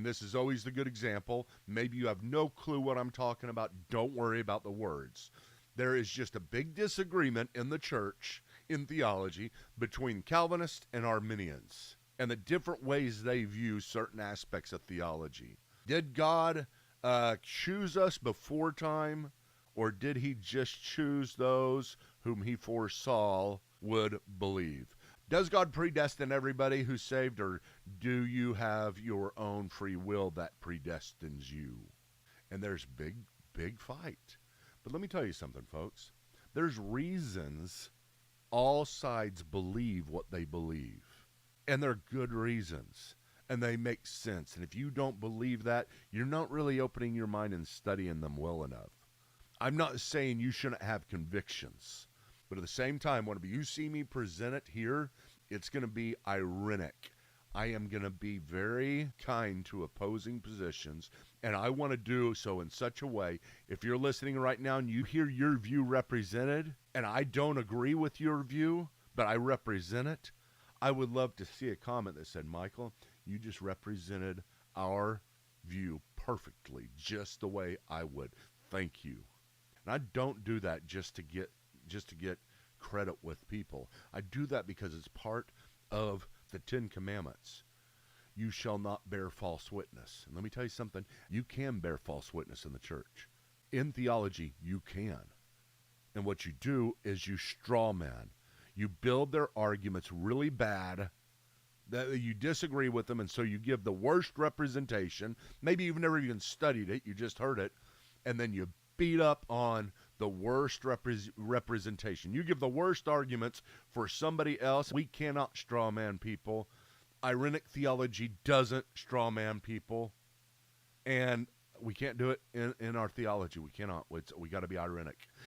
And this is always the good example. Maybe you have no clue what I'm talking about. Don't worry about the words. There is just a big disagreement in the church, in theology, between Calvinists and Arminians, and the different ways they view certain aspects of theology. Did God choose us before time, or did he just choose those whom he foresaw would believe? Does God predestine everybody who's saved, or do you have your own free will that predestines you? And there's big fight. But let me tell you something, folks. There's reasons all sides believe what they believe. And they're good reasons. And they make sense. And if you don't believe that, you're not really opening your mind and studying them well enough. I'm not saying you shouldn't have convictions. But at the same time, whenever you see me present it here, it's going to be Irenic. I am going to be very kind to opposing positions, and I want to do so in such a way, if you're listening right now and you hear your view represented, and I don't agree with your view, but I represent it, I would love to see a comment that said, Michael, you just represented our view perfectly, just the way I would. Thank you. And I don't do that just to get credit with people. I do that because it's part of the 10 Commandments. You shall not bear false witness. And let me tell you something. You can bear false witness in the church. In theology, you can. And what you do is you straw man. You build their arguments really bad, that you disagree with them, and so you give the worst representation. Maybe you've never even studied it. You just heard it. And then you beat up on the worst representation. You give the worst arguments for somebody else. We cannot straw man people. Irenic theology doesn't straw man people. And we can't do it in our theology. We cannot. We got to be Irenic.